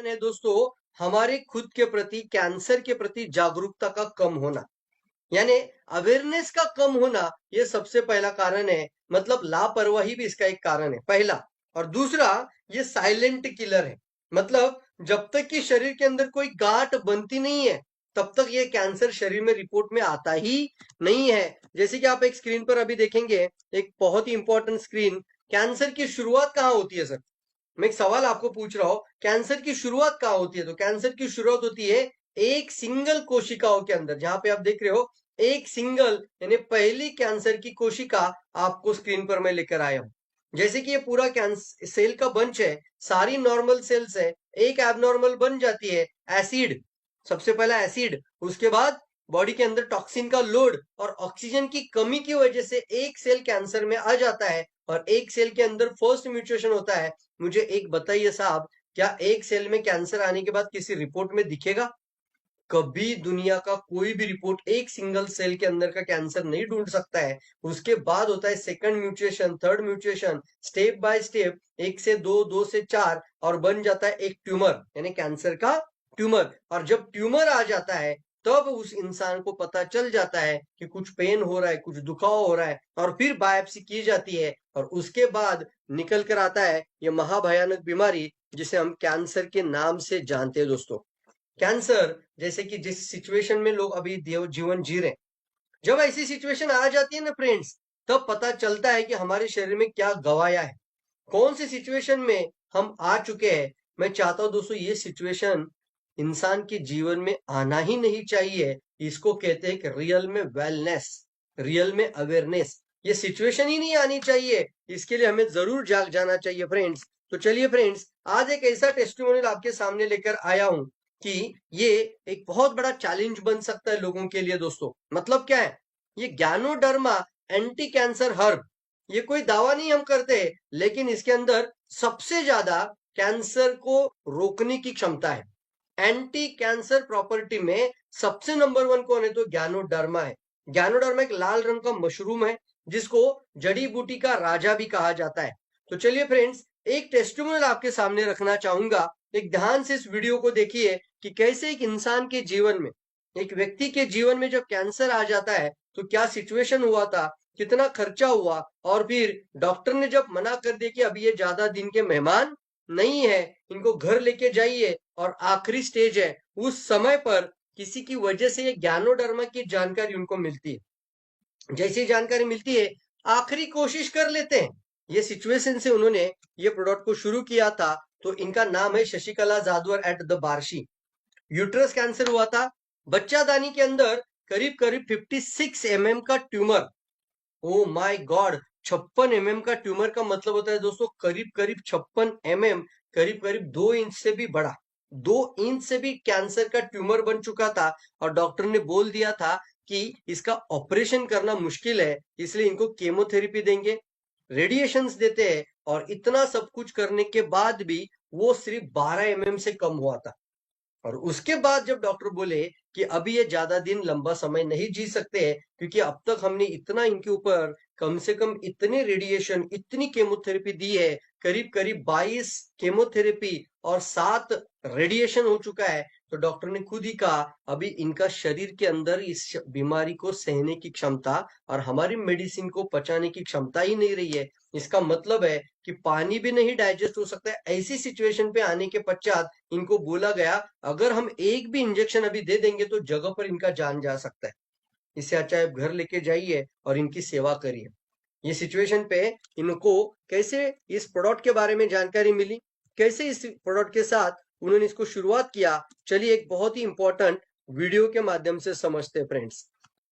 है दोस्तों हमारे खुद के प्रति, कैंसर के प्रति जागरूकता का कम होना, यानी अवेयरनेस का कम होना। ये सबसे पहला कारण है, मतलब लापरवाही भी इसका एक कारण है, पहला। और दूसरा, ये साइलेंट किलर है, मतलब जब तक कि शरीर के अंदर कोई गांठ बनती नहीं है तब तक ये कैंसर शरीर में रिपोर्ट में आता ही नहीं है। जैसे कि आप एक स्क्रीन पर अभी देखेंगे, एक बहुत ही इंपॉर्टेंट स्क्रीन, कैंसर की शुरुआत कहाँ होती है सर? मैं एक सवाल आपको पूछ रहा हूं, कैंसर की शुरुआत कहाँ होती है? तो कैंसर की शुरुआत होती है एक सिंगल कोशिकाओं के अंदर। जहां पे आप देख रहे हो एक सिंगल, यानी पहली कैंसर की कोशिका आपको स्क्रीन पर मैं लेकर आया हूं। जैसे कि ये पूरा कैंसर सेल का बंच है, सारी नॉर्मल सेल्स है, एक एबनॉर्मल बन जाती है, एसिड, सबसे पहला एसिड, उसके बाद बॉडी के अंदर टॉक्सिन का लोड और ऑक्सीजन की कमी की वजह से एक सेल कैंसर में आ जाता है और एक सेल के अंदर फर्स्ट म्यूटेशन होता है। मुझे एक बताइए साहब, क्या एक सेल में कैंसर आने के बाद किसी रिपोर्ट में दिखेगा? कभी दुनिया का कोई भी रिपोर्ट एक सिंगल सेल के अंदर का कैंसर नहीं ढूंढ सकता है। उसके बाद होता है second mutation, third mutation, step by step, एक से दो, दो से चार, और बन जाता है एक ट्यूमर, यानी कैंसर का ट्यूमर। और जब ट्यूमर आ जाता है तब उस इंसान को पता चल जाता है कि कुछ पेन हो रहा है, कुछ दुखाव हो रहा है, और फिर बायोप्सी की जाती है और उसके बाद निकल कर आता है ये महाभयानक बीमारी जिसे हम कैंसर के नाम से जानते हैं दोस्तों। कैंसर, जैसे कि जिस सिचुएशन में लोग अभी जीवन जी रहे हैं, जब ऐसी सिचुएशन आ जाती है ना फ्रेंड्स, तब पता चलता है कि हमारे शरीर में क्या गवाया है, कौन सी सिचुएशन में हम आ चुके हैं। मैं चाहता हूं दोस्तों ये सिचुएशन इंसान के जीवन में आना ही नहीं चाहिए। इसको कहते हैं कि रियल में वेलनेस, रियल में अवेयरनेस, ये सिचुएशन ही नहीं आनी चाहिए। इसके लिए हमें जरूर जाग जाना चाहिए फ्रेंड्स। तो चलिए फ्रेंड्स, आज एक ऐसा टेस्टिमोनियल आपके सामने लेकर आया हूं कि ये एक बहुत बड़ा चैलेंज बन सकता है लोगों के लिए दोस्तों। मतलब क्या है? ये गैनोडर्मा एंटी कैंसर हर्ब, ये कोई दावा नहीं हम करते, लेकिन इसके अंदर सबसे ज्यादा कैंसर को रोकने की क्षमता है। एंटी कैंसर प्रॉपर्टी में सबसे नंबर वन कौन है? तो गैनोडर्मा है। गैनोडर्मा एक लाल रंग का मशरूम है जिसको जड़ी बूटी का राजा भी कहा जाता है। तो चलिए फ्रेंड्स, एक टेस्टिमोनियल आपके सामने रखना चाहूंगा। एक ध्यान से इस वीडियो को देखिए कि कैसे एक इंसान के जीवन में, एक व्यक्ति के जीवन में जब कैंसर आ जाता है तो क्या सिचुएशन हुआ था, कितना खर्चा हुआ, और फिर डॉक्टर ने जब मना कर दिया कि अभी ये ज्यादा दिन के मेहमान नहीं है, इनको घर लेके जाइए और आखिरी स्टेज है, उस समय पर किसी की वजह से ये गैनोडर्मा की जानकारी उनको मिलती है। जैसी जानकारी मिलती है, आखिरी कोशिश कर लेते हैं। ये सिचुएशन से उन्होंने ये प्रोडक्ट को शुरू किया था। तो इनका नाम है Shashikala Jadhavar at the Barshi. Uterus cancer हुआ था, बच्चादानी के अंदर करीब करीब 56 mm का tumour. Oh my God, 56 mm का ट्यूमर का मतलब होता है दोस्तों करीब करीब 56 mm, करीब करीब 2 इंच से भी बड़ा, 2 इंच से भी कैंसर का ट्यूमर बन चुका था। और डॉक्टर ने बोल दिया था कि इसका ऑपरेशन करना मुश्किल है, इसलिए इनको केमोथेरेपी देंगे, रेडिएशंस देते हैं। और इतना सब कुछ करने के बाद भी वो सिर्फ 12 mm से कम हुआ था। और उसके बाद जब डॉक्टर बोले कि अभी ये ज्यादा दिन लंबा समय नहीं जी सकते हैं, क्योंकि अब तक हमने इतना इनके ऊपर कम से कम इतने रेडिएशन, इतनी केमोथेरेपी दी है, करीब करीब 22 केमोथेरेपी और 7 रेडिएशन हो चुका है। तो डॉक्टर ने खुद ही कहा अभी इनका शरीर के अंदर इस बीमारी को सहने की क्षमता और हमारी मेडिसिन को पचाने की क्षमता ही नहीं रही है। इसका मतलब है कि पानी भी नहीं डाइजेस्ट हो सकता है। ऐसी सिचुएशन पे आने के पश्चात इनको बोला गया अगर हम एक भी इंजेक्शन अभी दे देंगे तो जगह पर इनका जान जा सकता है, इससे अच्छा आप घर लेके जाइए और इनकी सेवा करिए। ये सिचुएशन पे इनको कैसे इस प्रोडक्ट के बारे में जानकारी मिली, कैसे इस प्रोडक्ट के साथ उन्होंने इसको शुरुआत किया, चलिए एक बहुत ही इंपॉर्टेंट वीडियो के माध्यम से समझते हैं फ्रेंड्स।